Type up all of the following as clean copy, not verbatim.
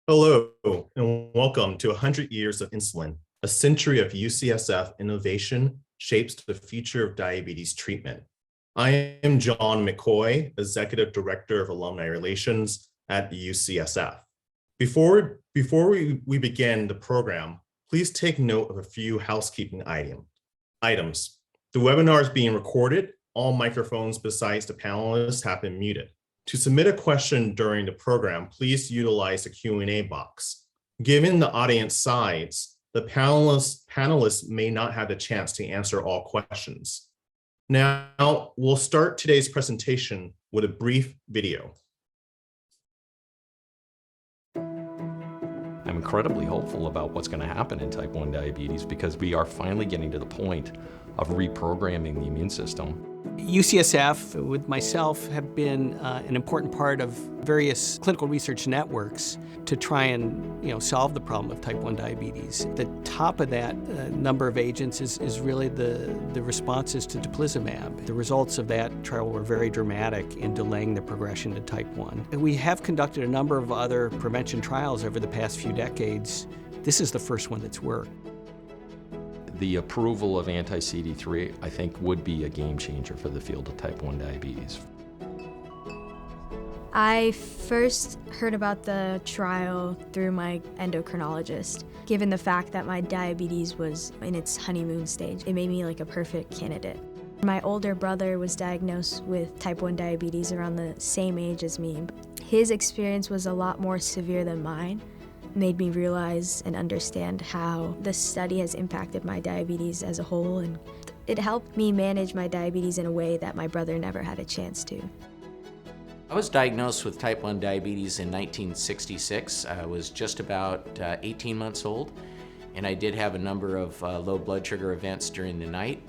Hello, and welcome to 100 Years of Insulin, a century of UCSF innovation shapes the future of diabetes treatment. I am John McCoy, Executive Director of Alumni Relations at the UCSF. Before we begin the program, please take note of a few housekeeping items. The webinar is being recorded. All microphones besides the panelists have been muted. To submit a question during the program, please utilize the Q&A box. Given the audience size, the panelists may not have the chance to answer all questions. Now, we'll start today's presentation with a brief video. I'm incredibly hopeful about what's going to happen in type 1 diabetes because we are finally getting to the point of reprogramming the immune system. UCSF, with myself, have been an important part of various clinical research networks to try and solve the problem of type 1 diabetes. The top of that number of agents is really the responses to teplizumab. The results of that trial were very dramatic in delaying the progression to type 1. We have conducted a number of other prevention trials over the past few decades. This is the first one that's worked. The approval of anti-CD3, I think, would be a game changer for the field of type 1 diabetes. I first heard about the trial through my endocrinologist. Given the fact that my diabetes was in its honeymoon stage, it made me like a perfect candidate. My older brother was diagnosed with type 1 diabetes around the same age as me. His experience was a lot more severe than mine. Made me realize and understand how the study has impacted my diabetes as a whole, and it helped me manage my diabetes in a way that my brother never had a chance to. I was diagnosed with type 1 diabetes in 1966. I was just about 18 months old, and I did have a number of low blood sugar events during the night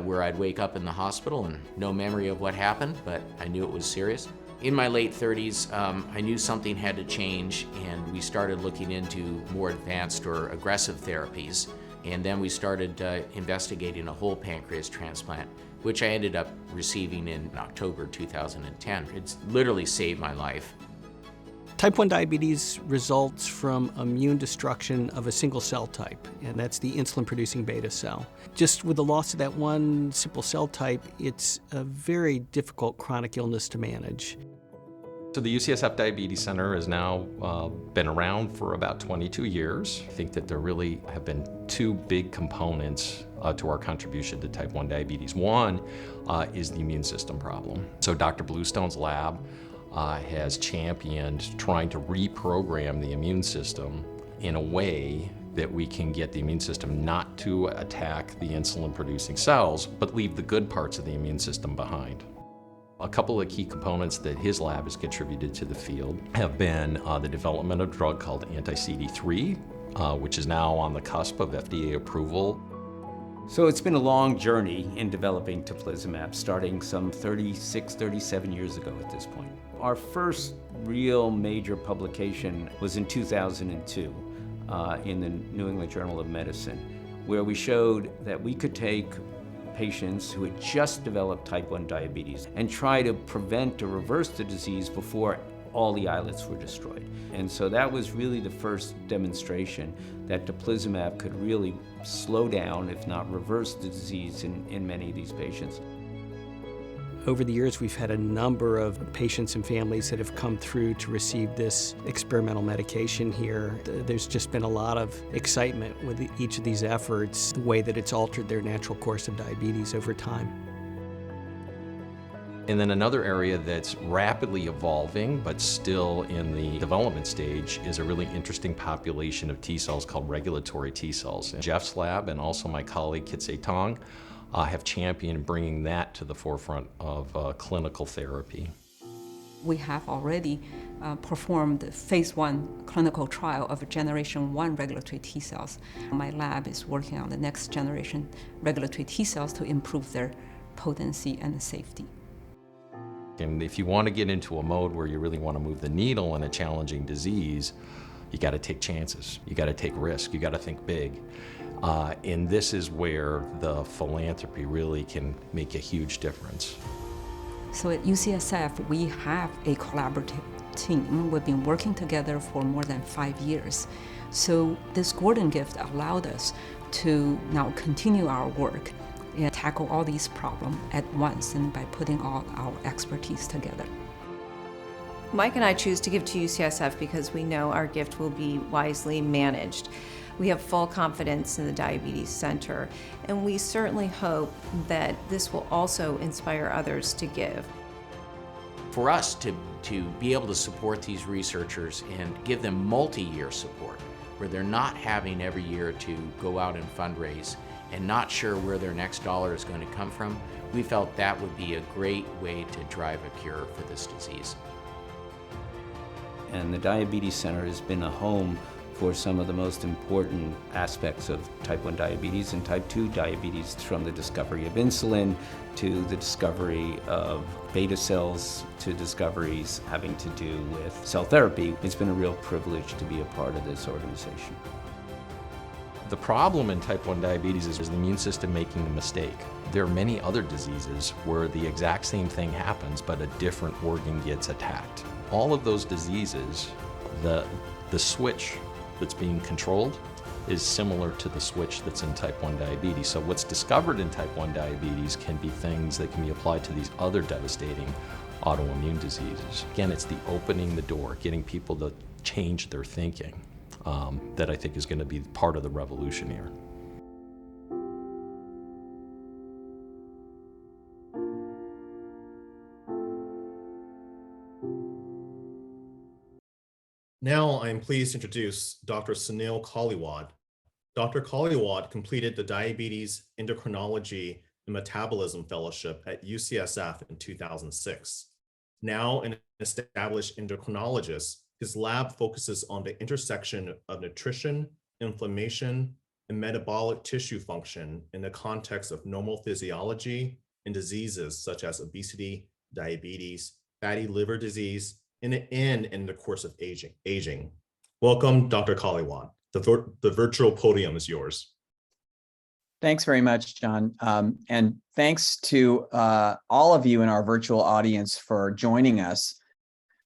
where I'd wake up in the hospital and no memory of what happened, but I knew it was serious. In my late 30s, I knew something had to change, and we started looking into more advanced or aggressive therapies. And then we started investigating a whole pancreas transplant, which I ended up receiving in October 2010. It's literally saved my life. Type 1 diabetes results from immune destruction of a single cell type, and that's the insulin-producing beta cell. Just with the loss of that one simple cell type, it's a very difficult chronic illness to manage. So the UCSF Diabetes Center has now been around for about 22 years. I think that there really have been two big components to our contribution to type 1 diabetes. One is the immune system problem. So Dr. Bluestone's lab has championed trying to reprogram the immune system in a way that we can get the immune system not to attack the insulin-producing cells, but leave the good parts of the immune system behind. A couple of key components that his lab has contributed to the field have been the development of a drug called anti-CD3, which is now on the cusp of FDA approval. So it's been a long journey in developing teplizumab, starting some 36, 37 years ago at this point. Our first real major publication was in 2002 in the New England Journal of Medicine, where we showed that we could take patients who had just developed type 1 diabetes and try to prevent or reverse the disease before all the islets were destroyed. And so that was really the first demonstration that teplizumab could really slow down, if not reverse, the disease in many of these patients. Over the years, we've had a number of patients and families that have come through to receive this experimental medication here. There's just been a lot of excitement with each of these efforts, the way that it's altered their natural course of diabetes over time. And then another area that's rapidly evolving, but still in the development stage, is a really interesting population of T cells called regulatory T cells. And Jeff's lab and also my colleague Kitsei Tong have championed bringing that to the forefront of clinical therapy. We have already performed the phase 1 clinical trial of generation 1 regulatory T cells. My lab is working on the next generation regulatory T cells to improve their potency and safety. And if you want to get into a mode where you really want to move the needle in a challenging disease, you got to take chances, you got to take risks, you got to think big. And this is where the philanthropy really can make a huge difference. So at UCSF, we have a collaborative lab team. We've been working together for more than 5 years. So this Gordon gift allowed us to now continue our work and tackle all these problems at once and by putting all our expertise together. Mike and I choose to give to UCSF because we know our gift will be wisely managed. We have full confidence in the Diabetes Center, and we certainly hope that this will also inspire others to give. For us to be able to support these researchers and give them multi-year support, where they're not having every year to go out and fundraise and not sure where their next dollar is going to come from, we felt that would be a great way to drive a cure for this disease. And the Diabetes Center has been a home for some of the most important aspects of type 1 diabetes and type 2 diabetes, from the discovery of insulin to the discovery of beta cells to discoveries having to do with cell therapy. It's been a real privilege to be a part of this organization. The problem in type 1 diabetes is the immune system making a mistake. There are many other diseases where the exact same thing happens, but a different organ gets attacked. All of those diseases, the switch that's being controlled is similar to the switch that's in type 1 diabetes. So what's discovered in type 1 diabetes can be things that can be applied to these other devastating autoimmune diseases. Again, it's the opening the door, getting people to change their thinking that I think is going to be part of the revolution here. Now I am pleased to introduce Dr. Suneil Koliwad. Dr. Koliwad completed the Diabetes Endocrinology and Metabolism Fellowship at UCSF in 2006. Now an established endocrinologist, his lab focuses on the intersection of nutrition, inflammation, and metabolic tissue function in the context of normal physiology and diseases such as obesity, diabetes, fatty liver disease, and in the course of aging. Welcome, Dr. Koliwad. The virtual podium is yours. Thanks very much, John. And thanks to all of you in our virtual audience for joining us.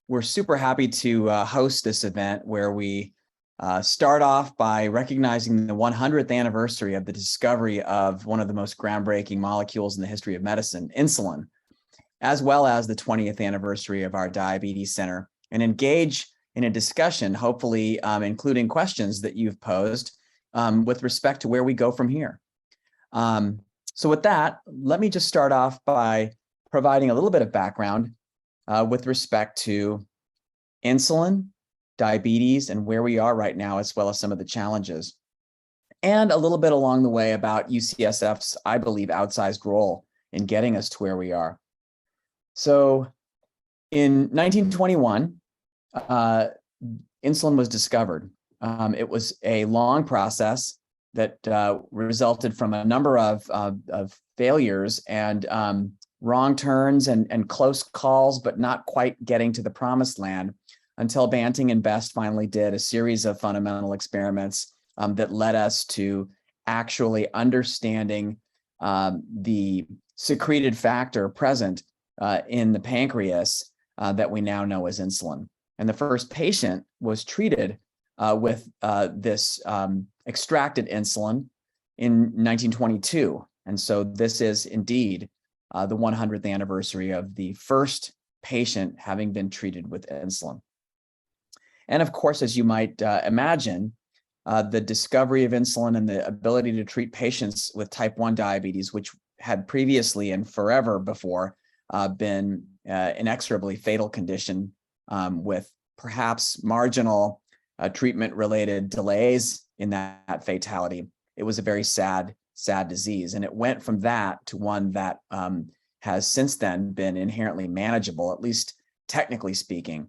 We're super happy to host this event where we start off by recognizing the 100th anniversary of the discovery of one of the most groundbreaking molecules in the history of medicine, insulin, as well as the 20th anniversary of our Diabetes Center, and engage in a discussion, hopefully including questions that you've posed with respect to where we go from here. So with that, let me just start off by providing a little bit of background with respect to insulin, diabetes, and where we are right now, as well as some of the challenges. And a little bit along the way about UCSF's, I believe, outsized role in getting us to where we are. So in 1921, insulin was discovered. It was a long process that resulted from a number of failures and wrong turns and close calls, but not quite getting to the promised land, until Banting and Best finally did a series of fundamental experiments that led us to actually understanding the secreted factor present in the pancreas that we now know as insulin. And the first patient was treated with this extracted insulin in 1922. And so this is indeed the 100th anniversary of the first patient having been treated with insulin. And of course, as you might imagine, the discovery of insulin and the ability to treat patients with type 1 diabetes, which had previously and forever before been inexorably fatal condition with perhaps marginal treatment-related delays in that fatality. It was a very sad disease. And it went from that to one that has since then been inherently manageable, at least technically speaking.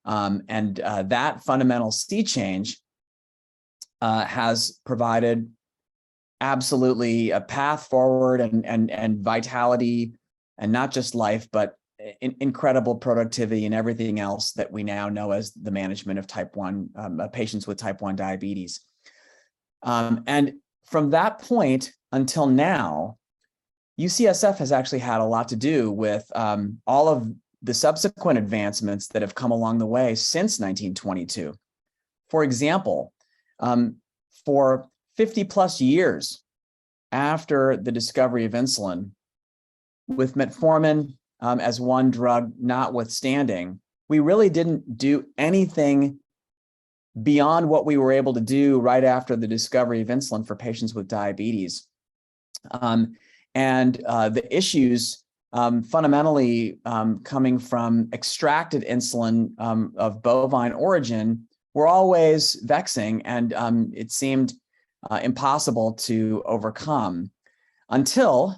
And that fundamental sea change has provided absolutely a path forward and vitality, and not just life, but incredible productivity and everything else that we now know as the management of type 1 patients with type 1 diabetes. And from that point until now, UCSF has actually had a lot to do with all of the subsequent advancements that have come along the way since 1922. For example, for 50 plus years after the discovery of insulin, with metformin as one drug notwithstanding, we really didn't do anything beyond what we were able to do right after the discovery of insulin for patients with diabetes. The issues fundamentally coming from extracted insulin of bovine origin were always vexing, and it seemed impossible to overcome until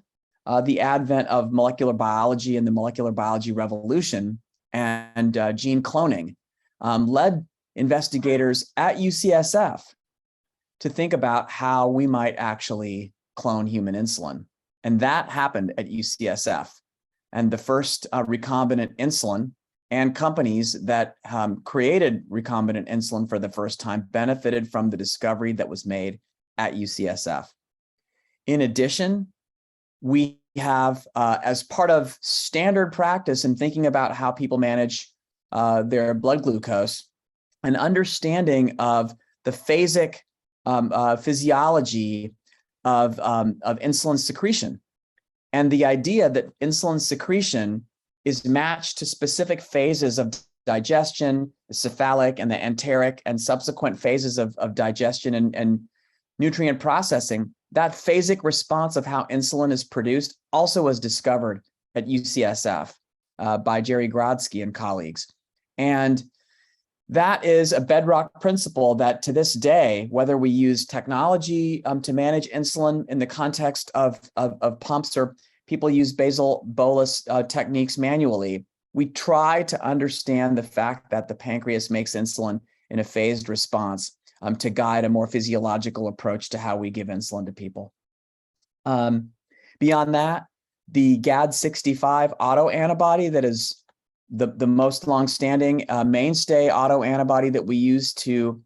the advent of molecular biology and the molecular biology revolution and gene cloning led investigators at UCSF to think about how we might actually clone human insulin. And that happened at UCSF. And the first recombinant insulin and companies that created recombinant insulin for the first time benefited from the discovery that was made at UCSF. In addition, we have, as part of standard practice in thinking about how people manage their blood glucose, an understanding of the phasic physiology of insulin secretion, and the idea that insulin secretion is matched to specific phases of digestion, the cephalic and the enteric, and subsequent phases of digestion and nutrient processing. That phasic response of how insulin is produced also was discovered at UCSF by Jerry Grodsky and colleagues. And that is a bedrock principle that to this day, whether we use technology to manage insulin in the context of pumps, or people use basal bolus techniques manually, we try to understand the fact that the pancreas makes insulin in a phased response to guide a more physiological approach to how we give insulin to people. Beyond that, the GAD65 autoantibody that is the most longstanding mainstay autoantibody that we use to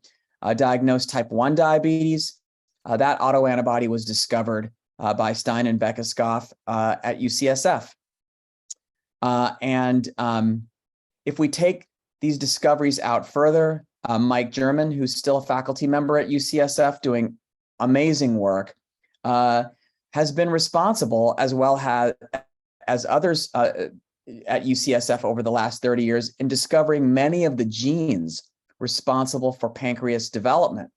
diagnose type 1 diabetes. That autoantibody was discovered by Stein and Bekeskoff at UCSF. If we take these discoveries out further, Mike German, who's still a faculty member at UCSF doing amazing work, has been responsible, as well as others at UCSF over the last 30 years, in discovering many of the genes responsible for pancreas development.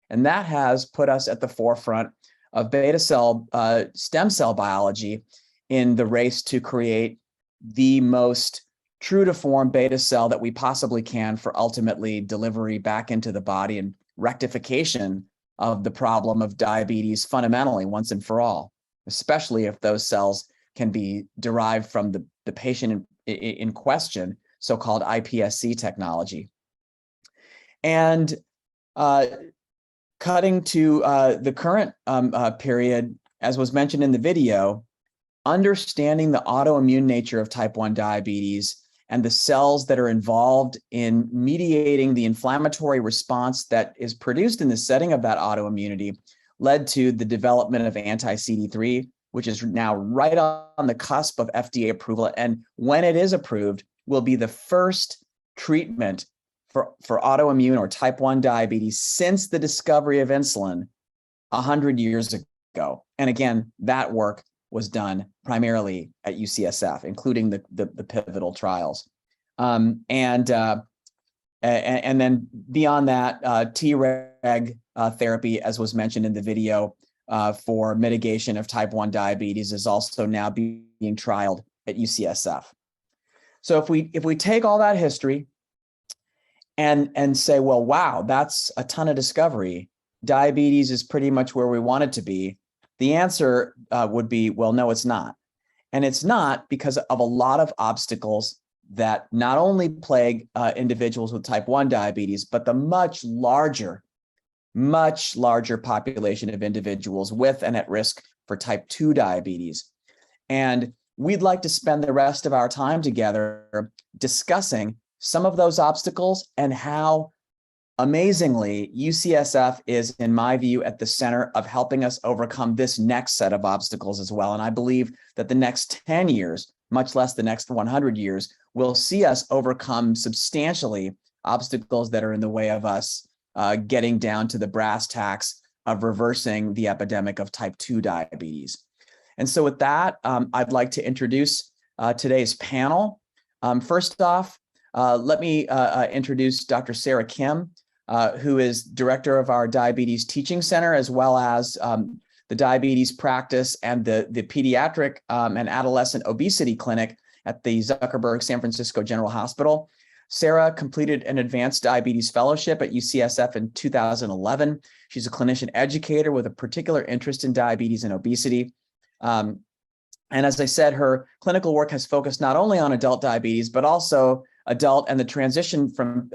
And that has put us at the forefront of beta cell stem cell biology in the race to create the most true to form beta cell that we possibly can for ultimately delivery back into the body and rectification of the problem of diabetes fundamentally once and for all, especially if those cells can be derived from the patient in question, so-called iPSC technology. And cutting to the current period, as was mentioned in the video, understanding the autoimmune nature of type 1 diabetes and the cells that are involved in mediating the inflammatory response that is produced in the setting of that autoimmunity led to the development of anti-CD3, which is now right on the cusp of FDA approval. And when it is approved, will be the first treatment for autoimmune or type 1 diabetes since the discovery of insulin 100 years ago. And again, that work was done primarily at UCSF, including the pivotal trials. And then beyond that, Treg therapy, as was mentioned in the video, for mitigation of type 1 diabetes is also now being trialed at UCSF. So if we take all that history and say, well, wow, that's a ton of discovery, diabetes is pretty much where we want it to be, the answer would be, well, no, it's not. And it's not because of a lot of obstacles that not only plague individuals with type 1 diabetes, but the much larger population of individuals with and at risk for type 2 diabetes. And we'd like to spend the rest of our time together discussing some of those obstacles and how amazingly UCSF is, in my view, at the center of helping us overcome this next set of obstacles as well. And I believe that the next 10 years, much less the next 100 years, will see us overcome substantially obstacles that are in the way of us getting down to the brass tacks of reversing the epidemic of type 2 diabetes. And so with that, I'd like to introduce today's panel. First off, let me introduce Dr. Sarah Kim, who is director of our Diabetes Teaching Center, as well as the diabetes practice and the pediatric and adolescent obesity clinic at the Zuckerberg San Francisco General Hospital. Sarah completed an advanced diabetes fellowship at UCSF in 2011. She's a clinician educator with a particular interest in diabetes and obesity. And as I said, her clinical work has focused not only on adult diabetes, but also adult and the transition from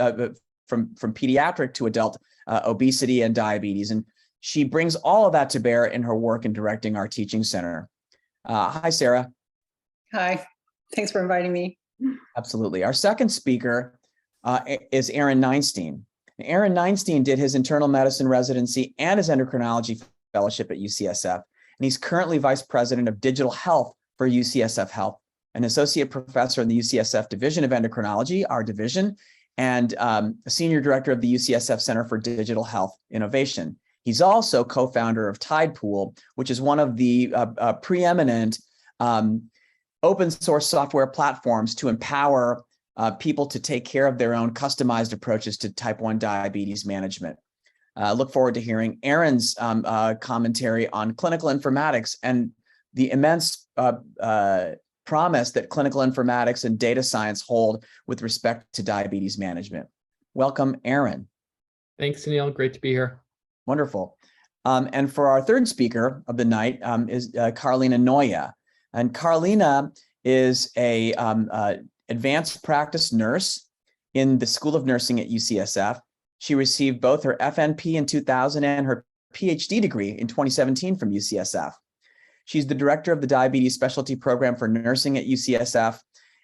pediatric to adult obesity and diabetes. And she brings all of that to bear in her work in directing our teaching center. Hi, Sarah. Hi, thanks for inviting me. Absolutely. Our second speaker is Aaron Neinstein. Aaron Neinstein did his internal medicine residency and his endocrinology fellowship at UCSF. And he's currently vice president of digital health for UCSF Health, an associate professor in the UCSF Division of Endocrinology, our division, and a senior director of the UCSF Center for Digital Health Innovation. He's also co-founder of Tidepool, which is one of the preeminent open source software platforms to empower people to take care of their own customized approaches to type 1 diabetes management. Look forward to hearing Aaron's commentary on clinical informatics and the immense promise that clinical informatics and data science hold with respect to diabetes management. Welcome, Aaron. Thanks, Suneil. Great to be here. Wonderful. And for our third speaker of the night is Carolina Noya. And Carolina is a advanced practice nurse in the School of Nursing at UCSF. She received both her FNP in 2000 and her PhD degree in 2017 from UCSF. She's the director of the Diabetes Specialty Program for Nursing at UCSF,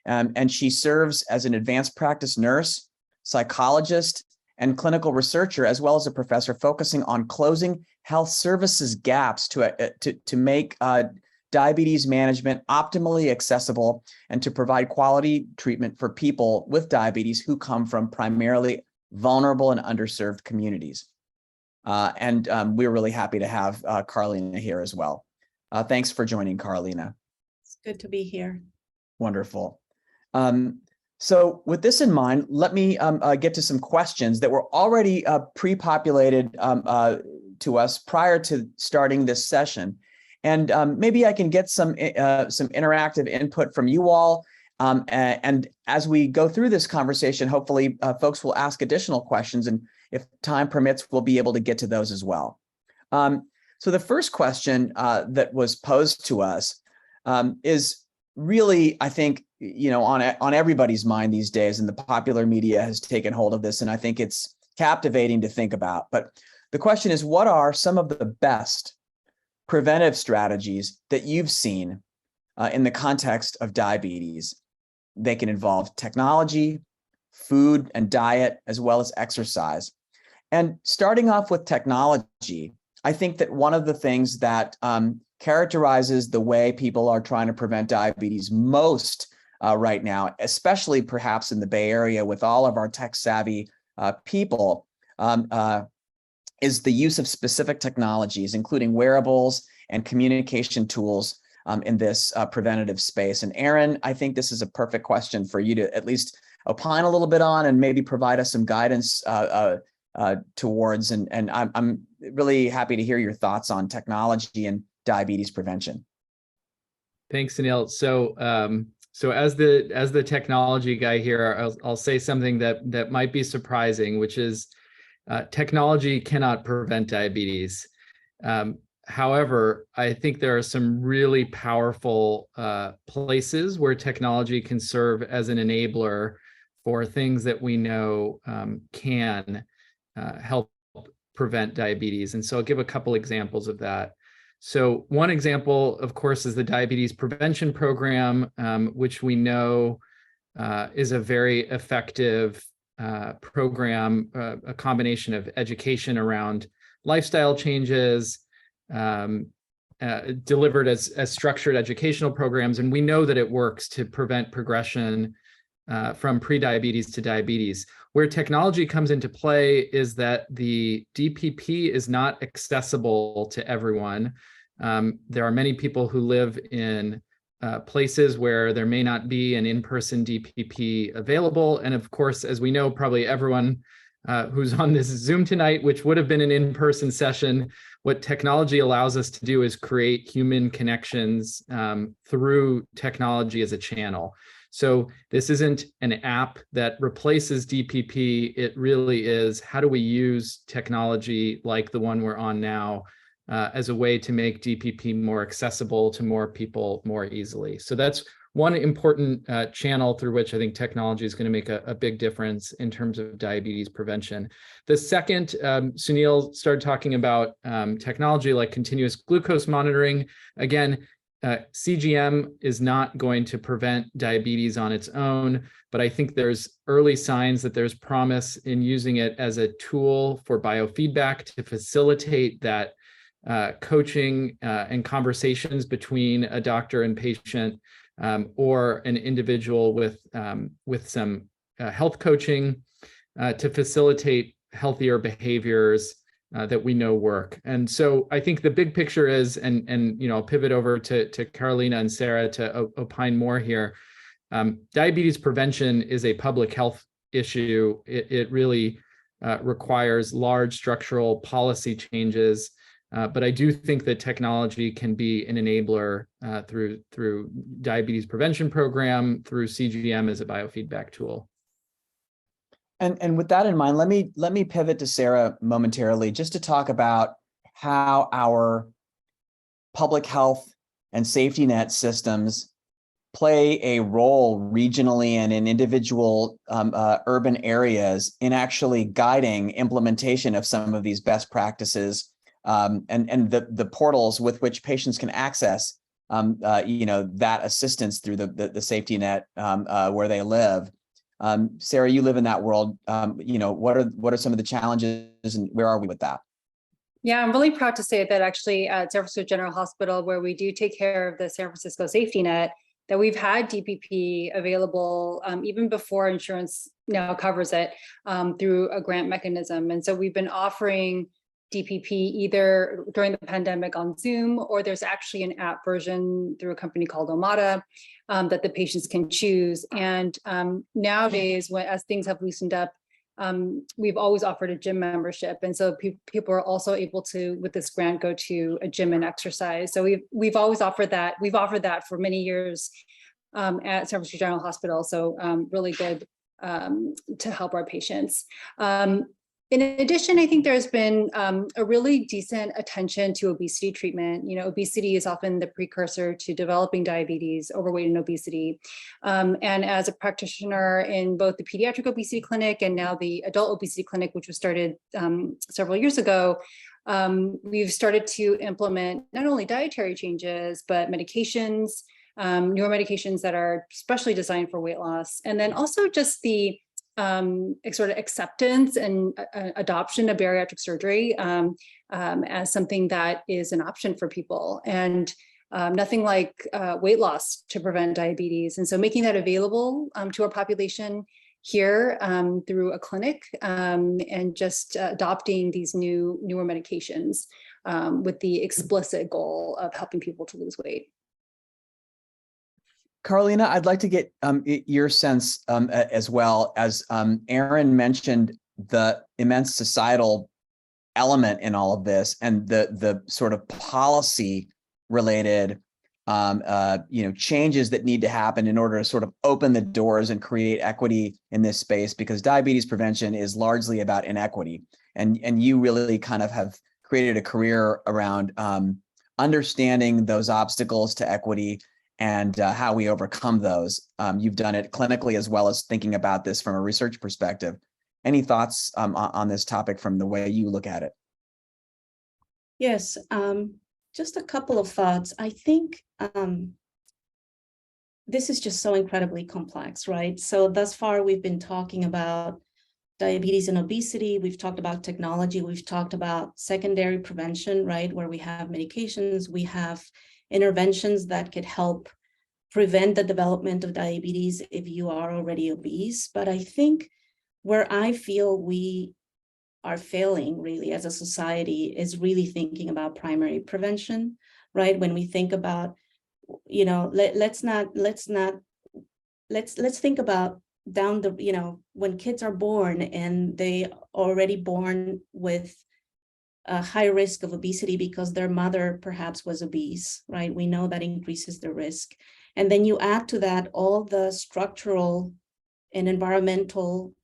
and she serves as an advanced practice nurse, psychologist, and clinical researcher, as well as a professor focusing on closing health services gaps to make diabetes management optimally accessible and to provide quality treatment for people with diabetes who come from primarily vulnerable and underserved communities. We're really happy to have Carolina here as well. Thanks for joining, Carolina. It's good to be here. Wonderful. So with this in mind, let me get to some questions that were already pre-populated to us prior to starting this session. And maybe I can get some interactive input from you all. And as we go through this conversation, hopefully folks will ask additional questions. And if time permits, we'll be able to get to those as well. So the first question that was posed to us is really, I think, on everybody's mind these days, and the popular media has taken hold of this, and I think it's captivating to think about. But the question is, what are some of the best preventive strategies that you've seen in the context of diabetes? They can involve technology, food and diet, as well as exercise. And starting off with technology, I think that one of the things that characterizes the way people are trying to prevent diabetes most right now, especially perhaps in the Bay Area with all of our tech-savvy people, is the use of specific technologies, including wearables and communication tools in this preventative space. And Aaron, I think this is a perfect question for you to at least opine a little bit on and maybe provide us some guidance towards. And I'm really happy to hear your thoughts on technology and diabetes prevention. Thanks, Suneil. So as the technology guy here, I'll say something that might be surprising, which is technology cannot prevent diabetes. However, I think there are some really powerful places where technology can serve as an enabler for things that we know can help prevent diabetes. And so I'll give a couple examples of that. So one example, of course, is the Diabetes Prevention Program, which we know is a very effective program, a combination of education around lifestyle changes, delivered as structured educational programs. And we know that it works to prevent progression from prediabetes to diabetes. Where technology comes into play is that the DPP is not accessible to everyone. There are many people who live in places where there may not be an in-person DPP available. And of course, as we know, probably everyone who's on this Zoom tonight, which would have been an in-person session, what technology allows us to do is create human connections through technology as a channel. So this isn't an app that replaces DPP. It really is, how do we use technology like the one we're on now as a way to make DPP more accessible to more people more easily. So that's one important channel through which I think technology is going to make a big difference in terms of diabetes prevention. The second, Suneil started talking about technology like continuous glucose monitoring. Again, CGM is not going to prevent diabetes on its own, but I think there's early signs that there's promise in using it as a tool for biofeedback to facilitate that coaching and conversations between a doctor and patient, or an individual with some health coaching to facilitate healthier behaviors that we know work. And so I think the big picture is, and you know, I'll pivot over to Carolina and Sarah to opine more here. Diabetes prevention is a public health issue. It really requires large structural policy changes. But I do think that technology can be an enabler through diabetes prevention program, through CGM as a biofeedback tool. And with that in mind, let me pivot to Sarah momentarily just to talk about how our public health and safety net systems play a role regionally and in individual urban areas in actually guiding implementation of some of these best practices. And the portals with which patients can access, that assistance through the safety net where they live. Sarah, you live in that world. What are some of the challenges, and where are we with that? Yeah, I'm really proud to say that actually at San Francisco General Hospital, where we do take care of the San Francisco safety net, that we've had DPP available even before insurance now covers it through a grant mechanism. And so we've been offering DPP either during the pandemic on Zoom, or there's actually an app version through a company called Omada that the patients can choose. And nowadays, as things have loosened up, we've always offered a gym membership. And so people are also able to, with this grant, go to a gym and exercise. So we've always offered that. We've offered that for many years at San Francisco General Hospital. So really good to help our patients. In addition, I think there's been a really decent attention to obesity treatment. You know, obesity is often the precursor to developing diabetes, overweight and obesity. And as a practitioner in both the pediatric obesity clinic and now the adult obesity clinic, which was started several years ago, we've started to implement not only dietary changes, but medications, newer medications that are specially designed for weight loss. And then also just the sort of acceptance and adoption of bariatric surgery as something that is an option for people, and nothing like weight loss to prevent diabetes. And so making that available to our population here through a clinic and just adopting these newer medications with the explicit goal of helping people to lose weight. Carolina, I'd like to get your sense as well. As Aaron mentioned, the immense societal element in all of this, and the sort of policy related changes that need to happen in order to sort of open the doors and create equity in this space, because diabetes prevention is largely about inequity. And you really kind of have created a career around understanding those obstacles to equity and how we overcome those. You've done it clinically as well as thinking about this from a research perspective. Any thoughts on this topic from the way you look at it? Yes, just a couple of thoughts. I think this is just so incredibly complex, right? So thus far, we've been talking about diabetes and obesity. We've talked about technology. We've talked about secondary prevention, right? Where we have medications, we have interventions that could help prevent the development of diabetes if you are already obese. But I think where I feel we are failing really as a society is really thinking about primary prevention, right? When we think about, you know, let's think about down the, you know, when kids are born and they already born with a high risk of obesity because their mother perhaps was obese, right? We know that increases the risk. And then you add to that all the structural and environmental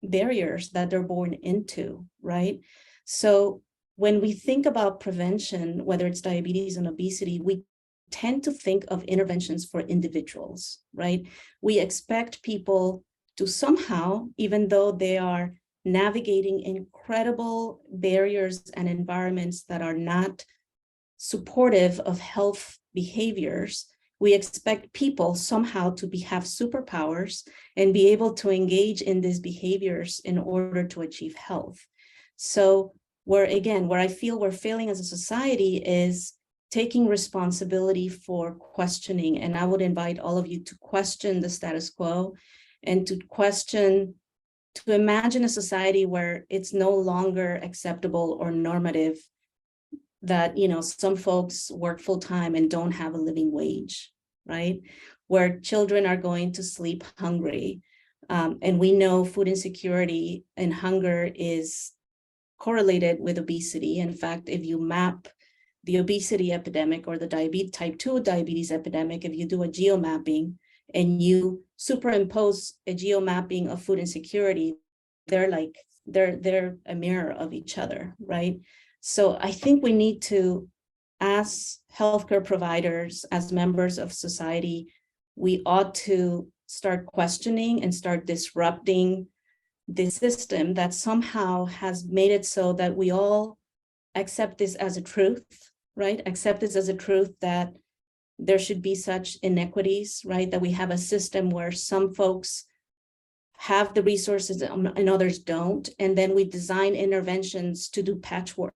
barriers that they're born into, right? So when we think about prevention, whether it's diabetes and obesity, we tend to think of interventions for individuals, right? We expect people to somehow, even though they are navigating incredible barriers and environments that are not supportive of health behaviors, we expect people somehow to have superpowers and be able to engage in these behaviors in order to achieve health. So where I feel we're failing as a society is taking responsibility for questioning. And I would invite all of you to question the status quo and to imagine a society where it's no longer acceptable or normative that, you know, some folks work full time and don't have a living wage, right? Where children are going to sleep hungry. And we know food insecurity and hunger is correlated with obesity. In fact, if you map the obesity epidemic or the type 2 diabetes epidemic, if you do a geomapping and you superimpose a geomapping of food insecurity, they're a mirror of each other, right? So I think we need to, as healthcare providers, as members of society, we ought to start questioning and start disrupting the system that somehow has made it so that we all accept this as a truth, right? Accept this as a truth that there should be such inequities, right? That we have a system where some folks have the resources and others don't. And then we design interventions to do patchwork,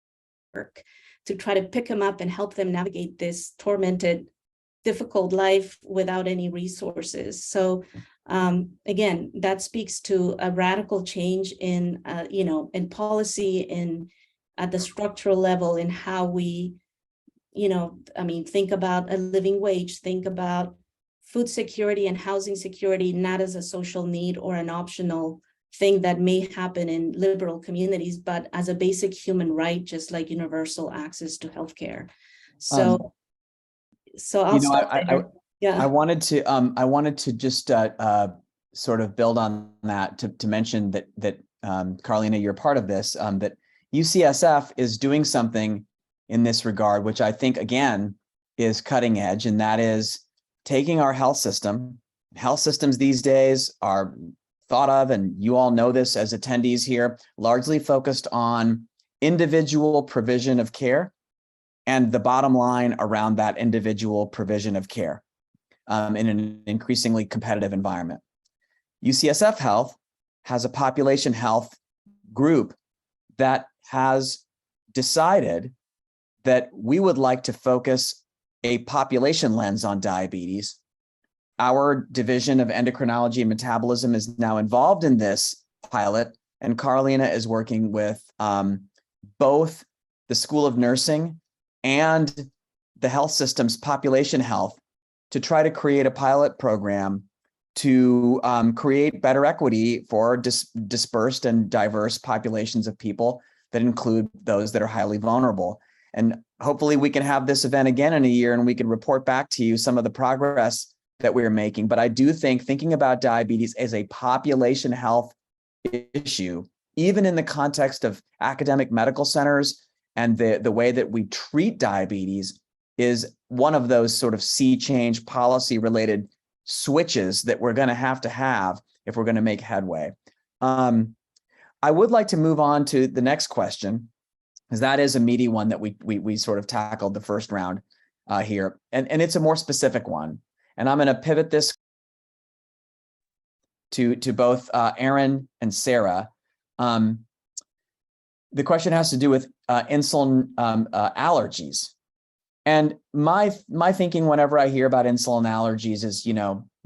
to try to pick them up and help them navigate this tormented, difficult life without any resources. So again, that speaks to a radical change in, in policy, at the structural level, in how we, think about a living wage, think about food security and housing security, not as a social need or an optional thing that may happen in liberal communities, but as a basic human right, just like universal access to healthcare. So I'll stop there. Yeah. I wanted to just sort of build on that to mention that Carolina, you're part of this, that UCSF is doing something in this regard, which I think, again, is cutting edge, and that is taking our health system. Health systems these days are thought of, and you all know this as attendees here, largely focused on individual provision of care and the bottom line around that individual provision of care in an increasingly competitive environment. UCSF Health has a population health group that has decided that we would like to focus a population lens on diabetes. Our division of endocrinology and metabolism is now involved in this pilot, and Carolina is working with both the School of Nursing and the health system's population health to try to create a pilot program to create better equity for dispersed and diverse populations of people that include those that are highly vulnerable. And hopefully we can have this event again in a year and we can report back to you some of the progress that we're making. But I do think thinking about diabetes as a population health issue, even in the context of academic medical centers and the way that we treat diabetes, is one of those sort of sea change policy related switches that we're going to have if we're going to make headway. I would like to move on to the next question, because that is a meaty one that we sort of tackled the first round here, and it's a more specific one. And I'm going to pivot this to both Aaron and Sarah. The question has to do with insulin allergies. And my thinking whenever I hear about insulin allergies is,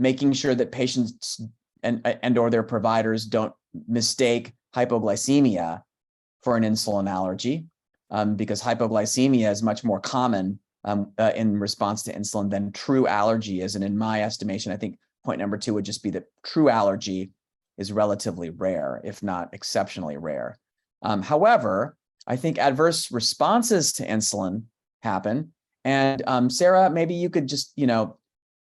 making sure that patients and or their providers don't mistake hypoglycemia for an insulin allergy, because hypoglycemia is much more common in response to insulin than true allergy is. And in my estimation, I think point number 2 would just be that true allergy is relatively rare, if not exceptionally rare. However, I think adverse responses to insulin happen. And Sarah, maybe you could just,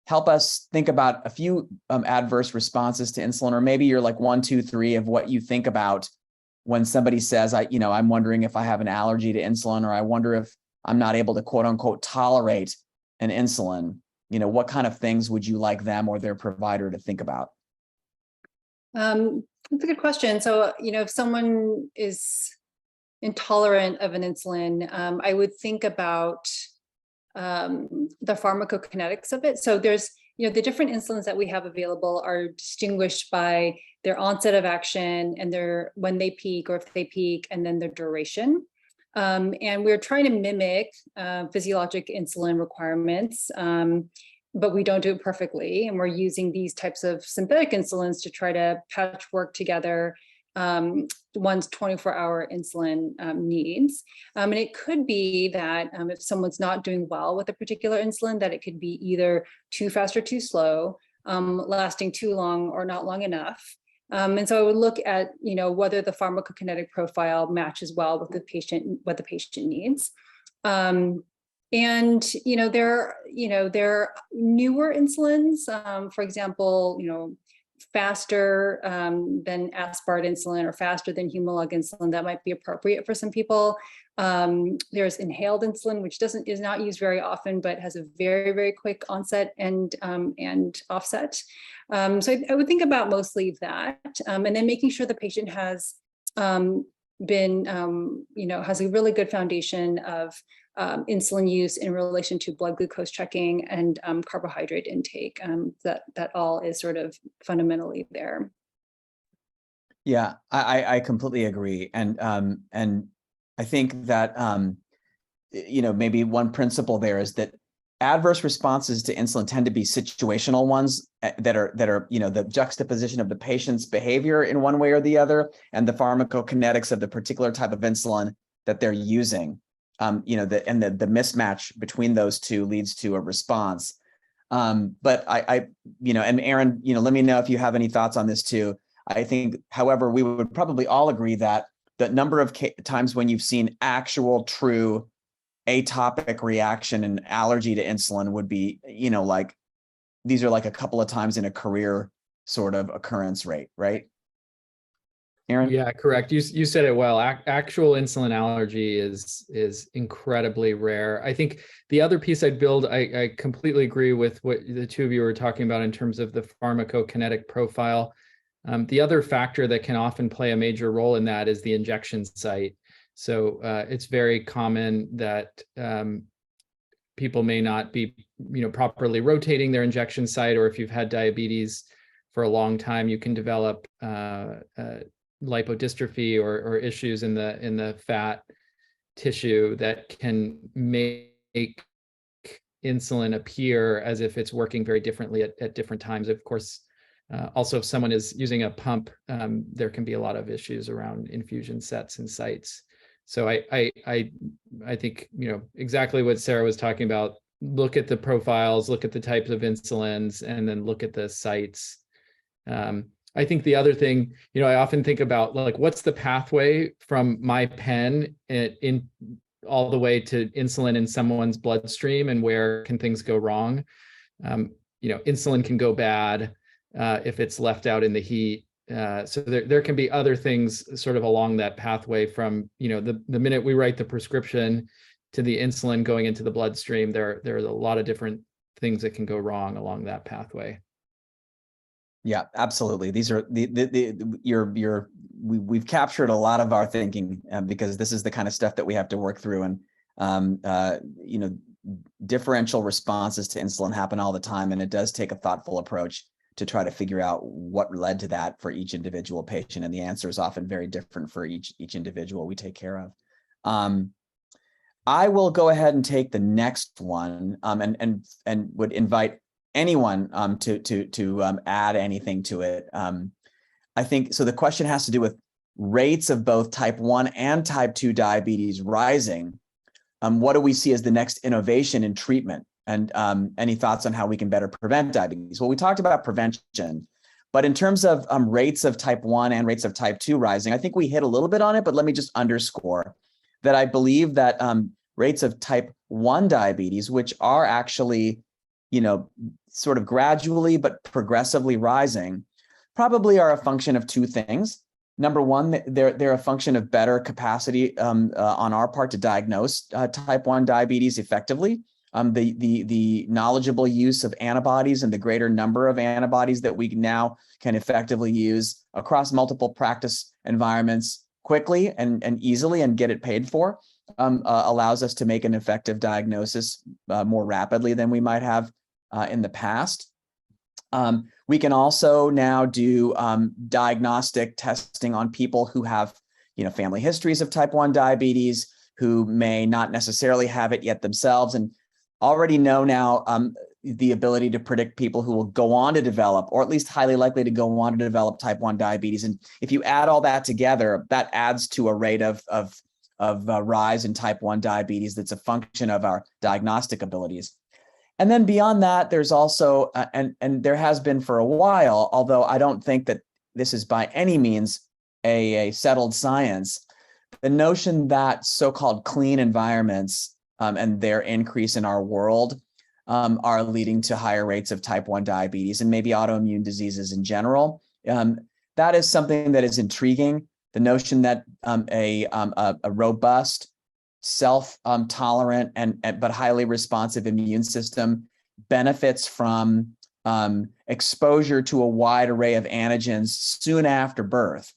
help us think about a few adverse responses to insulin, or maybe you're like 1, 2, 3 of what you think about when somebody says, I'm wondering if I have an allergy to insulin, or I wonder if I'm not able to quote unquote tolerate an insulin. What kind of things would you like them or their provider to think about? That's a good question. So, if someone is intolerant of an insulin, I would think about the pharmacokinetics of it. So there's, the different insulins that we have available are distinguished by their onset of action and when they peak, or if they peak, and then their duration. And we're trying to mimic physiologic insulin requirements, but we don't do it perfectly. And we're using these types of synthetic insulins to try to patchwork together one's 24-hour insulin needs. And it could be that if someone's not doing well with a particular insulin, that it could be either too fast or too slow, lasting too long or not long enough. And so I would look at, whether the pharmacokinetic profile matches well with what the patient needs. And, there are newer insulins, for example, faster than aspart insulin or faster than Humalog insulin that might be appropriate for some people. There's inhaled insulin, which is not used very often, but has a very, very quick onset and offset. So I would think about mostly that, and then making sure the patient has been, has a really good foundation of insulin use in relation to blood glucose checking and carbohydrate intake. That all is sort of fundamentally there. Yeah, I completely agree, and I think that maybe one principle there is that adverse responses to insulin tend to be situational ones that are the juxtaposition of the patient's behavior in one way or the other and the pharmacokinetics of the particular type of insulin that they're using. The mismatch between those two leads to a response. But and Aaron, let me know if you have any thoughts on this too. I think, however, we would probably all agree that the number of times when you've seen actual true atopic reaction and allergy to insulin would be, like these are like a couple of times in a career sort of occurrence rate, right? Aaron? Yeah, correct. You said it well. Actual insulin allergy is incredibly rare. I think the other piece I'd build, I completely agree with what the two of you were talking about in terms of the pharmacokinetic profile. The other factor that can often play a major role in that is the injection site. So it's very common that people may not be, properly rotating their injection site, or if you've had diabetes for a long time, you can develop lipodystrophy or issues in the fat tissue that can make insulin appear as if it's working very differently at different times. Of course, also if someone is using a pump, there can be a lot of issues around infusion sets and sites. So I think, exactly what Sarah was talking about. Look at the profiles, look at the types of insulins, and then look at the sites. I think the other thing, I often think about, like, what's the pathway from my pen in all the way to insulin in someone's bloodstream, and where can things go wrong? Insulin can go bad if it's left out in the heat. So there can be other things sort of along that pathway from, the minute we write the prescription to the insulin going into the bloodstream. There's a lot of different things that can go wrong along that pathway. Yeah, absolutely. These are we've captured a lot of our thinking because this is the kind of stuff that we have to work through, and differential responses to insulin happen all the time, and it does take a thoughtful approach to try to figure out what led to that for each individual patient, and the answer is often very different for each individual we take care of. I will go ahead and take the next one, and would invite anyone to add anything to it. I think so. The question has to do with rates of both type 1 and type 2 diabetes rising. What do we see as the next innovation in treatment? And any thoughts on how we can better prevent diabetes? Well, we talked about prevention, but in terms of rates of type 1 and rates of type 2 rising, I think we hit a little bit on it, but let me just underscore that I believe that rates of type 1 diabetes, which are actually, sort of gradually but progressively rising, probably are a function of two things. Number one, they're a function of better capacity on our part to diagnose type 1 diabetes effectively. The knowledgeable use of antibodies and the greater number of antibodies that we now can effectively use across multiple practice environments quickly and easily and get it paid for allows us to make an effective diagnosis more rapidly than we might have in the past. We can also now do diagnostic testing on people who have, family histories of type 1 diabetes, who may not necessarily have it yet themselves, and already know now the ability to predict people who will go on to develop, or at least highly likely to go on to develop type 1 diabetes. And if you add all that together, that adds to a rate of rise in type 1 diabetes that's a function of our diagnostic abilities. And then beyond that, there's also, and there has been for a while, although I don't think that this is by any means a settled science, the notion that so-called clean environments and their increase in our world are leading to higher rates of type 1 diabetes and maybe autoimmune diseases in general. That is something that is intriguing. The notion that a robust, self-tolerant but highly responsive immune system benefits from exposure to a wide array of antigens soon after birth,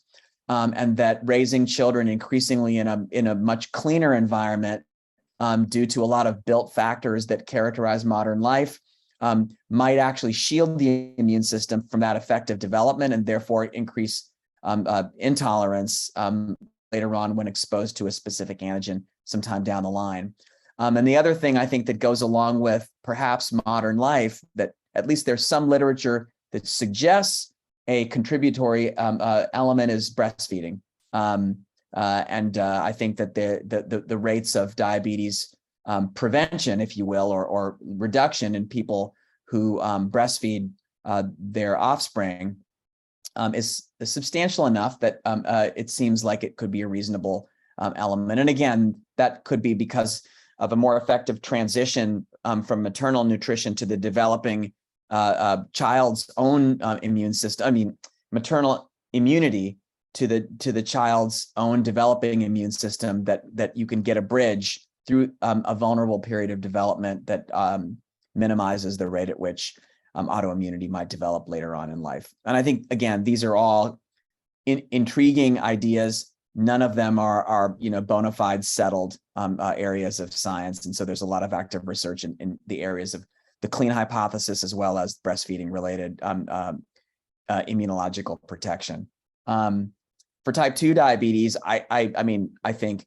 and that raising children increasingly in a much cleaner environment due to a lot of built factors that characterize modern life might actually shield the immune system from that effective development and therefore increase intolerance later on when exposed to a specific antigen sometime down the line. And the other thing I think that goes along with perhaps modern life, that at least there's some literature that suggests a contributory element is breastfeeding. I think that the rates of diabetes prevention, if you will, or reduction in people who breastfeed their offspring is substantial enough that it seems like it could be a reasonable element. And again, that could be because of a more effective transition from maternal nutrition to the developing child's own immune system. Maternal immunity to the child's own developing immune system that you can get a bridge through a vulnerable period of development that minimizes the rate at which autoimmunity might develop later on in life. And I think, again, these are all intriguing ideas. None of them are bona fide settled areas of science. And so there's a lot of active research in the areas of the clean hypothesis as well as breastfeeding related immunological protection. For type 2 diabetes, I think,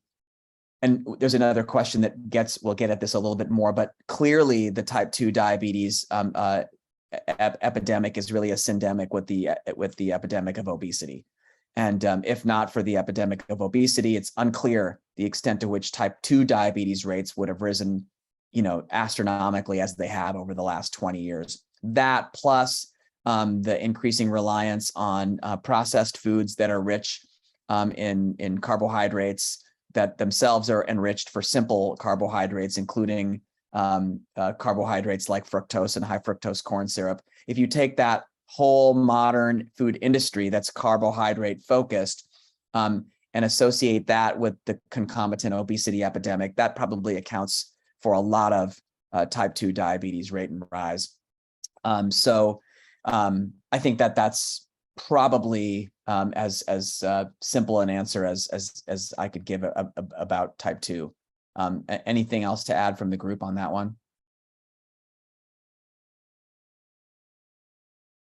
and there's another question that we'll get at this a little bit more, but clearly the type 2 diabetes epidemic is really a syndemic with the epidemic of obesity. And if not for the epidemic of obesity, it's unclear the extent to which type 2 diabetes rates would have risen, astronomically as they have over the last 20 years. That plus the increasing reliance on processed foods that are rich in carbohydrates that themselves are enriched for simple carbohydrates, including carbohydrates like fructose and high fructose corn syrup. If you take that whole modern food industry that's carbohydrate focused and associate that with the concomitant obesity epidemic, that probably accounts for a lot of type 2 diabetes rate and rise. So I think that's probably as simple an answer as I could give about type 2. Anything else to add from the group on that one?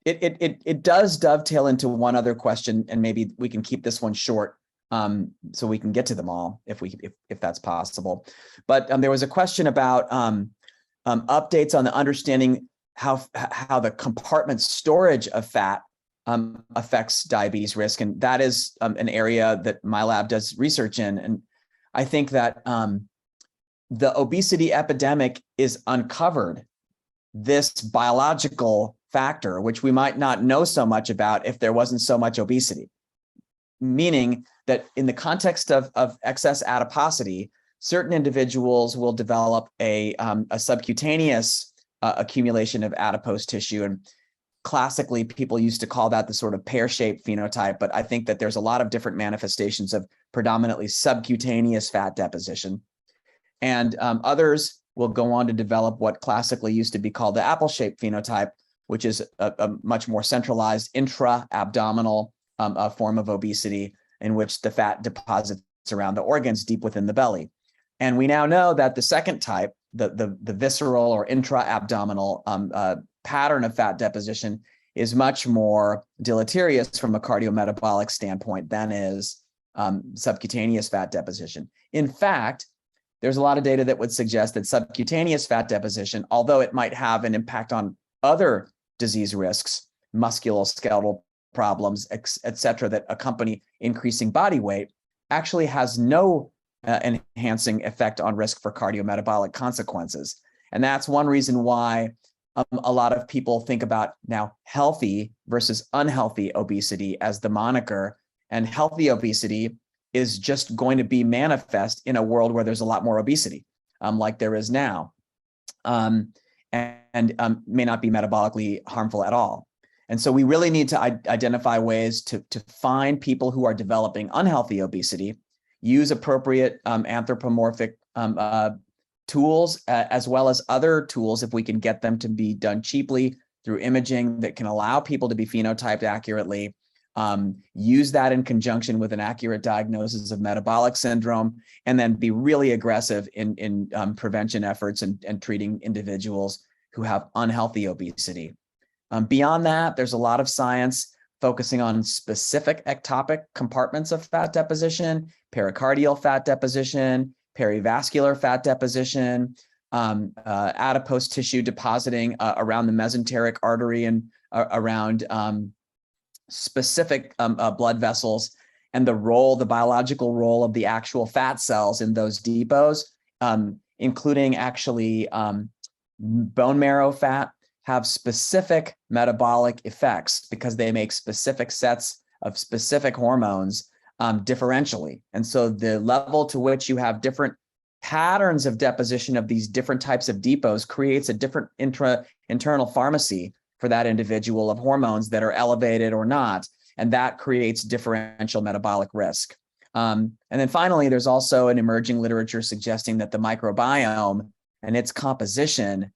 It does dovetail into one other question, and maybe we can keep this one short, so we can get to them all if that's possible. But there was a question about updates on the understanding how the compartment storage of fat affects diabetes risk, and that is an area that my lab does research in. And I think that the obesity epidemic is uncovered this biological factor, which we might not know so much about if there wasn't so much obesity. Meaning that in the context of excess adiposity, certain individuals will develop a subcutaneous accumulation of adipose tissue. And classically, people used to call that the sort of pear-shaped phenotype, but I think that there's a lot of different manifestations of predominantly subcutaneous fat deposition. And others will go on to develop what classically used to be called the apple-shaped phenotype, which is a much more centralized intra-abdominal form of obesity in which the fat deposits around the organs deep within the belly. And we now know that the second type, the visceral or intra-abdominal pattern of fat deposition is much more deleterious from a cardiometabolic standpoint than is subcutaneous fat deposition. In fact, there's a lot of data that would suggest that subcutaneous fat deposition, although it might have an impact on other disease risks, musculoskeletal problems, et cetera, that accompany increasing body weight, actually has no enhancing effect on risk for cardiometabolic consequences. And that's one reason why a lot of people think about now healthy versus unhealthy obesity as the moniker. And healthy obesity is just going to be manifest in a world where there's a lot more obesity, like there is now, and may not be metabolically harmful at all. And so we really need to identify ways to find people who are developing unhealthy obesity, use appropriate anthropomorphic tools, as well as other tools if we can get them to be done cheaply through imaging that can allow people to be phenotyped accurately, use that in conjunction with an accurate diagnosis of metabolic syndrome, and then be really aggressive in prevention efforts and treating individuals who have unhealthy obesity. Beyond that, there's a lot of science focusing on specific ectopic compartments of fat deposition, pericardial fat deposition, perivascular fat deposition, adipose tissue depositing around the mesenteric artery and around specific blood vessels, and the biological role of the actual fat cells in those depots, including actually bone marrow fat, have specific metabolic effects because they make specific sets of specific hormones differentially. And so the level to which you have different patterns of deposition of these different types of depots creates a different internal pharmacy for that individual of hormones that are elevated or not. And that creates differential metabolic risk. And then finally, there's also an emerging literature suggesting that the microbiome and its composition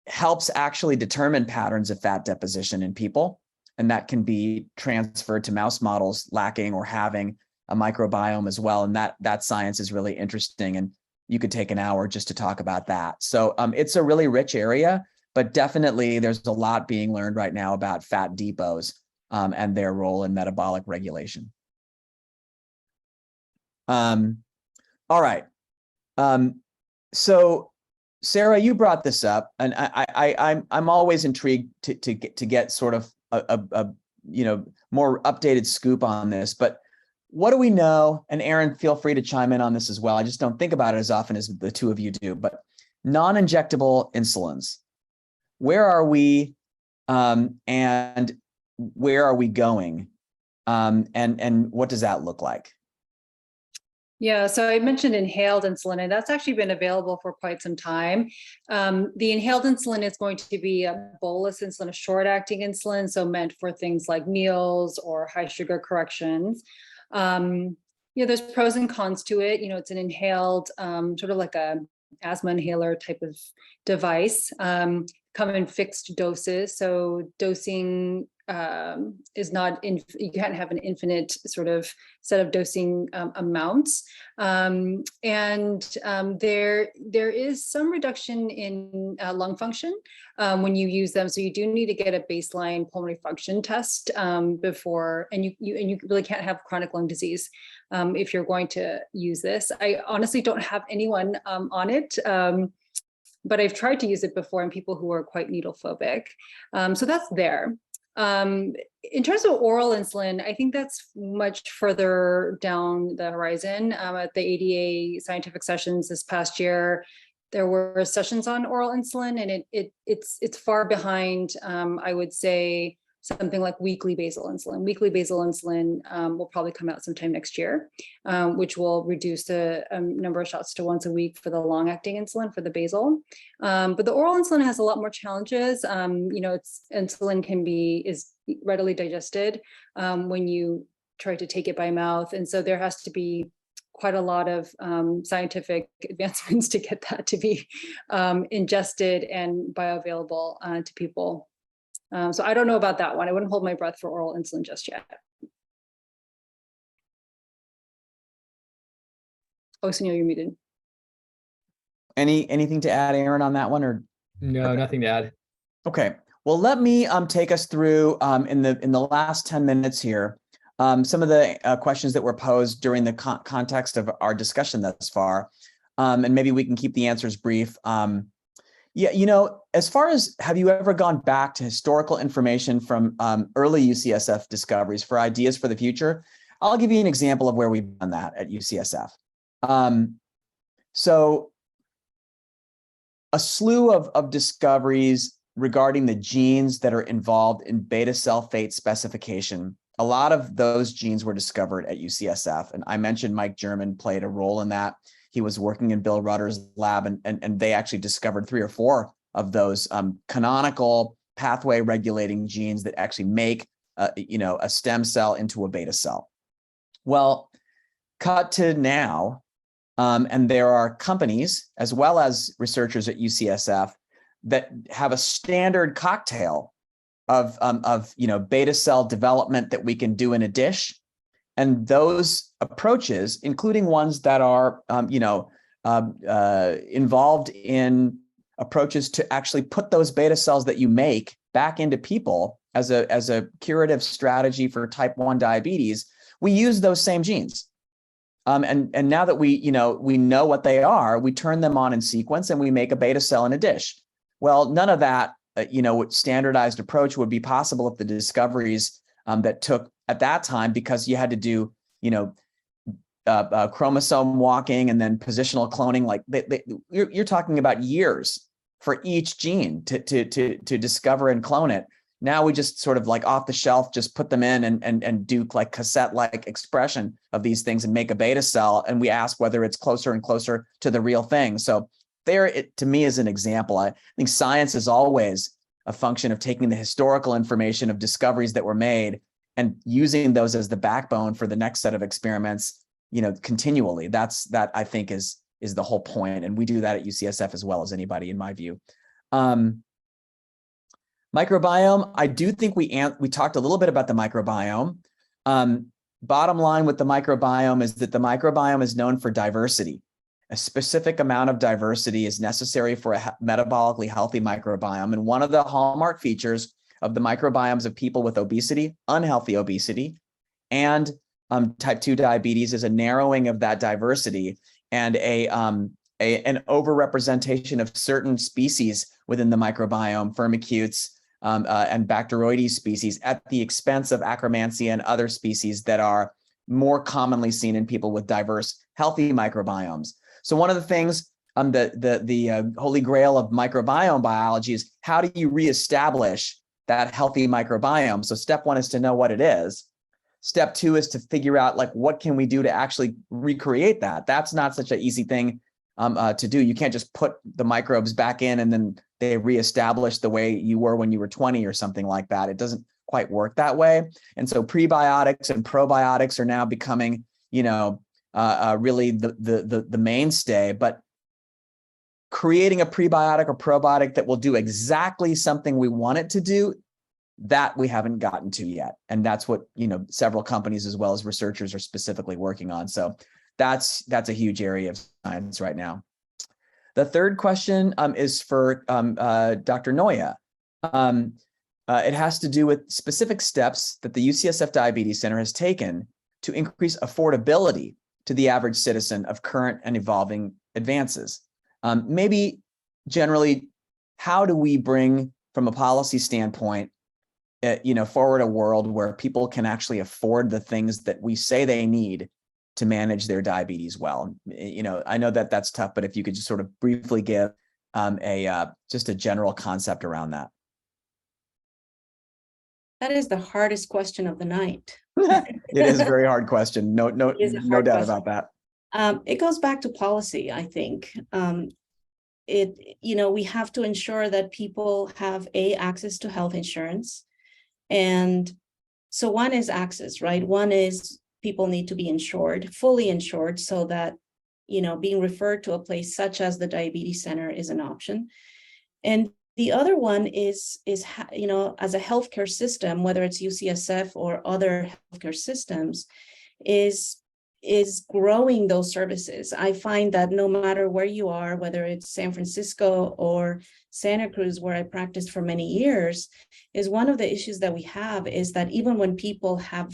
helps actually determine patterns of fat deposition in people. And that can be transferred to mouse models lacking or having a microbiome as well. And that science is really interesting. And you could take an hour just to talk about that. So it's a really rich area, but definitely there's a lot being learned right now about fat depots and their role in metabolic regulation. All right. So Sarah, you brought this up, and I'm always intrigued to get sort of a more updated scoop on this. But what do we know? And Aaron, feel free to chime in on this as well. I just don't think about it as often as the two of you do. But non-injectable insulins, where are we, and where are we going, and what does that look like? Yeah, so I mentioned inhaled insulin, and that's actually been available for quite some time. The inhaled insulin is going to be a bolus insulin, a short-acting insulin, so meant for things like meals or high sugar corrections. There's pros and cons to it. It's an inhaled, sort of like a asthma inhaler type of device, come in fixed doses. So dosing you can't have an infinite sort of set of dosing amounts. There is some reduction in lung function when you use them. So you do need to get a baseline pulmonary function test before, and you really can't have chronic lung disease if you're going to use this. I honestly don't have anyone on it. But I've tried to use it before in people who are quite needle phobic. So that's there. In terms of oral insulin, I think that's much further down the horizon. At the ADA scientific sessions this past year, there were sessions on oral insulin, and it's far behind, I would say, something like weekly basal insulin. Weekly basal insulin will probably come out sometime next year, which will reduce the number of shots to once a week for the long-acting insulin for the basal. But the oral insulin has a lot more challenges. Insulin is readily digested when you try to take it by mouth, and so there has to be quite a lot of scientific advancements to get that to be ingested and bioavailable to people. So I don't know about that one. I wouldn't hold my breath for oral insulin just yet. Oh, Suneil, you're muted. Anything to add, Aaron, on that one, or? No, nothing to add. Okay. Well, let me take us through in the last 10 minutes here some of the questions that were posed during the context of our discussion thus far, and maybe we can keep the answers brief. Yeah, as far as, have you ever gone back to historical information from early UCSF discoveries for ideas for the future? I'll give you an example of where we've done that at UCSF. So a slew of discoveries regarding the genes that are involved in beta cell fate specification. A lot of those genes were discovered at UCSF. And I mentioned Mike German played a role in that. He was working in Bill Rudder's lab, and they actually discovered 3 or 4 of those canonical pathway regulating genes that actually make a stem cell into a beta cell. Well, cut to now, and there are companies as well as researchers at UCSF that have a standard cocktail of beta cell development that we can do in a dish. And those approaches, including ones that are, involved in approaches to actually put those beta cells that you make back into people as a curative strategy for type 1 diabetes, we use those same genes. And now that we know what they are, we turn them on in sequence and we make a beta cell in a dish. Well, none of that, standardized approach would be possible if the discoveries that took at that time, because you had to do, chromosome walking and then positional cloning. Like you're talking about years for each gene to discover and clone it. Now we just sort of like off the shelf, just put them in and do like cassette-like expression of these things and make a beta cell. And we ask whether it's closer and closer to the real thing. So there, it to me is an example. I think science is always a function of taking the historical information of discoveries that were made and using those as the backbone for the next set of experiments, continually. That I think is the whole point. And we do that at UCSF as well as anybody, in my view. Microbiome, I do think we talked a little bit about the microbiome. Bottom line with the microbiome is that the microbiome is known for diversity. A specific amount of diversity is necessary for a metabolically healthy microbiome. And one of the hallmark features of the microbiomes of people with obesity, unhealthy obesity, and type 2 diabetes is a narrowing of that diversity and an overrepresentation of certain species within the microbiome, firmicutes and Bacteroides species, at the expense of Akkermansia and other species that are more commonly seen in people with diverse, healthy microbiomes. So one of the things, the holy grail of microbiome biology is how do you reestablish that healthy microbiome? So step 1 is to know what it is. Step 2 is to figure out like what can we do to actually recreate that. That's not such an easy thing to do. You can't just put the microbes back in and then they reestablish the way you were when you were 20 or something like that. It doesn't quite work that way. And so prebiotics and probiotics are now becoming, really the mainstay. But creating a prebiotic or probiotic that will do exactly something we want it to do, That we haven't gotten to yet. And that's what, several companies as well as researchers are specifically working on. So that's a huge area of science right now. The third question is for Dr. Noya. It has to do with specific steps that the UCSF Diabetes Center has taken to increase affordability to the average citizen of current and evolving advances. Maybe generally, how do we bring, from a policy standpoint, forward a world where people can actually afford the things that we say they need to manage their diabetes well? I know that that's tough, but if you could just sort of briefly give just a general concept around that. That is the hardest question of the night. It is a very hard question. No doubt about that. It goes back to policy, I think. We have to ensure that people have access to health insurance. And so one is access, right? One is people need to be insured, fully insured, so that, being referred to a place such as the Diabetes Center is an option. And the other one is as a healthcare system, whether it's UCSF or other healthcare systems, is growing those services. I find that no matter where you are, whether it's San Francisco or Santa Cruz, where I practiced for many years, is one of the issues that we have is that even when people have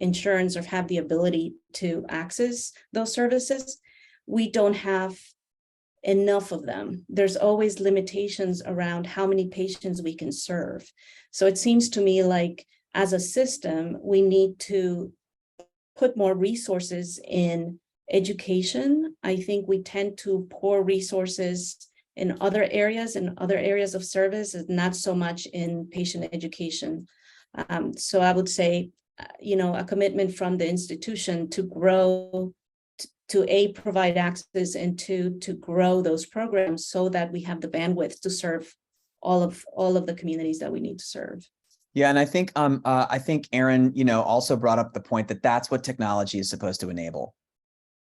insurance or have the ability to access those services, we don't have enough of them. There's always limitations around how many patients we can serve. So it seems to me like as a system, we need to put more resources in education. I think we tend to pour resources in other areas of service, and not so much in patient education. So I would say, a commitment from the institution to grow, to provide access, and to grow those programs so that we have the bandwidth to serve all of the communities that we need to serve. Yeah, and I think Aaron, also brought up the point that that's what technology is supposed to enable,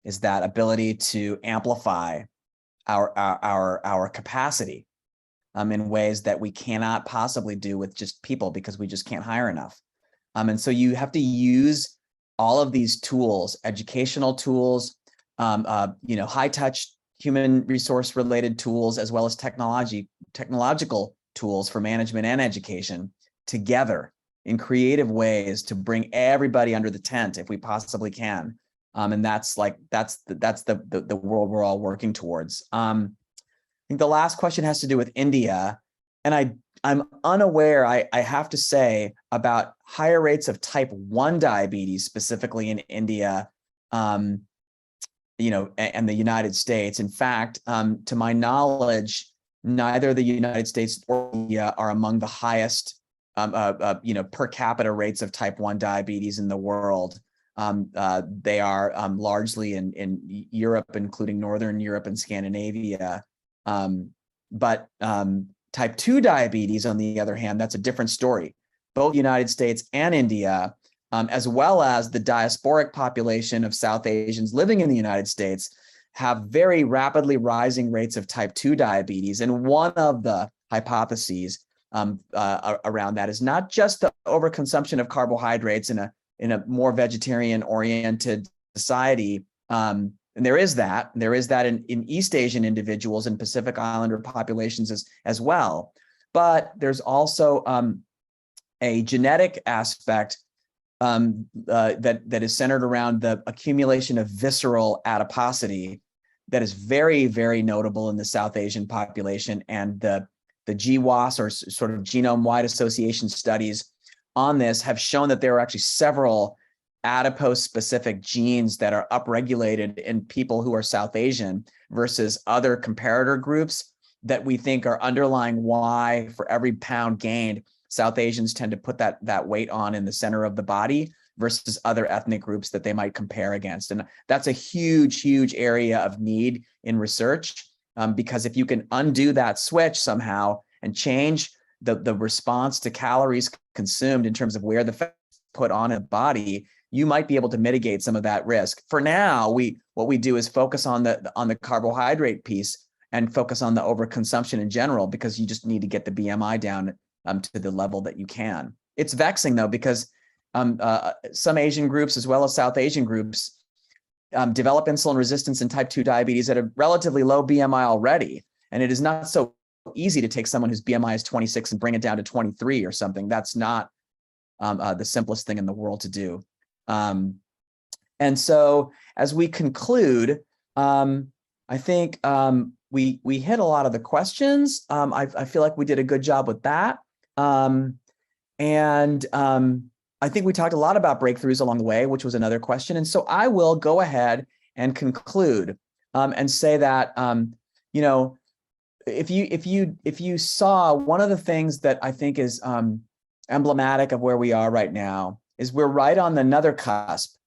is that ability to amplify our capacity in ways that we cannot possibly do with just people, because we just can't hire enough. And so you have to use all of these tools, educational tools, high touch human resource related tools, as well as technological tools for management and education together in creative ways to bring everybody under the tent if we possibly can. And that's the world we're all working towards. I think the last question has to do with India. And I'm unaware, I have to say, about higher rates of type 1 diabetes, specifically in India, and the United States. In fact, to my knowledge, neither the United States or India are among the highest per capita rates of type 1 diabetes in the world. They are largely in Europe, including Northern Europe and Scandinavia. But type 2 diabetes, on the other hand, that's a different story. Both the United States and India, as well as the diasporic population of South Asians living in the United States, have very rapidly rising rates of type 2 diabetes. And one of the hypotheses around that is not just the overconsumption of carbohydrates in a more vegetarian-oriented society. And there is that in East Asian individuals and Pacific Islander populations as well. But there's also a genetic aspect that is centered around the accumulation of visceral adiposity that is very, very notable in the South Asian population. And the GWAS, or sort of genome-wide association studies on this, have shown that there are actually several adipose-specific genes that are upregulated in people who are South Asian versus other comparator groups that we think are underlying why, for every pound gained, South Asians tend to put that weight on in the center of the body versus other ethnic groups that they might compare against. And that's a huge, huge area of need in research, because if you can undo that switch somehow and change the response to calories consumed in terms of where the fat is put on a body, you might be able to mitigate some of that risk. For now, what we do is focus on the carbohydrate piece and focus on the overconsumption in general, because you just need to get the BMI down to the level that you can. It's vexing though, because some Asian groups as well as South Asian groups develop insulin resistance and type 2 diabetes at a relatively low BMI already. And it is not so easy to take someone whose BMI is 26 and bring it down to 23 or something. That's not the simplest thing in the world to do. And so as we conclude, I think we hit a lot of the questions. I feel like we did a good job with that. I think we talked a lot about breakthroughs along the way, which was another question. And so I will go ahead and conclude and say that, you know, if you saw, one of the things that I think is emblematic of where we are right now is we're right on another cusp.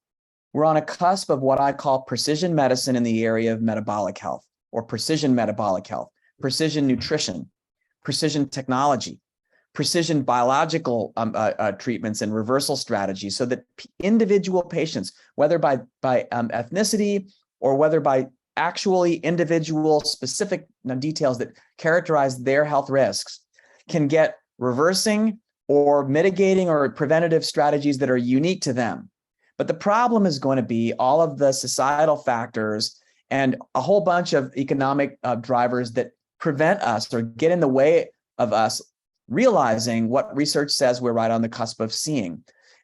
We're on a cusp of what I call precision medicine in the area of metabolic health, or precision metabolic health, precision nutrition, precision technology, precision biological treatments and reversal strategies, so that individual patients, whether by ethnicity or whether by actually individual specific details that characterize their health risks, can get reversing or mitigating or preventative strategies that are unique to them. But the problem is going to be all of the societal factors and a whole bunch of economic drivers that prevent us or get in the way of us realizing what research says we're right on the cusp of seeing.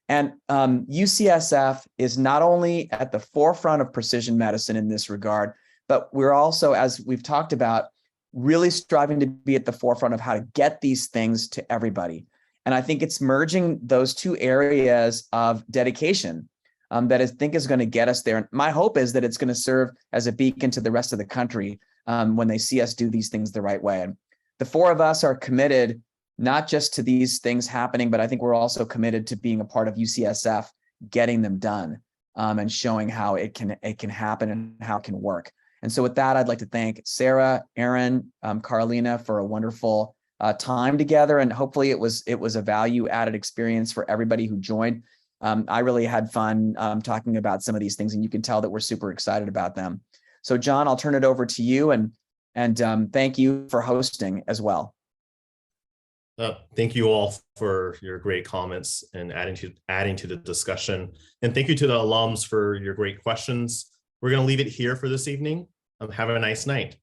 And UCSF is not only at the forefront of precision medicine in this regard, but we're also, as we've talked about, really striving to be at the forefront of how to get these things to everybody. And I think it's merging those two areas of dedication that I think is going to get us there. And my hope is that it's going to serve as a beacon to the rest of the country when they see us do these things the right way. And the four of us are committed not just to these things happening, but I think we're also committed to being a part of UCSF, getting them done and showing how it can happen and how it can work. And so with that, I'd like to thank Sarah, Aaron, Carolina for a wonderful time together. And hopefully it was a value added experience for everybody who joined. I really had fun talking about some of these things, and you can tell that we're super excited about them. So John, I'll turn it over to you, and thank you for hosting as well. Thank you all for your great comments and adding to the discussion. And thank you to the alums for your great questions. We're going to leave it here for this evening. Have a nice night.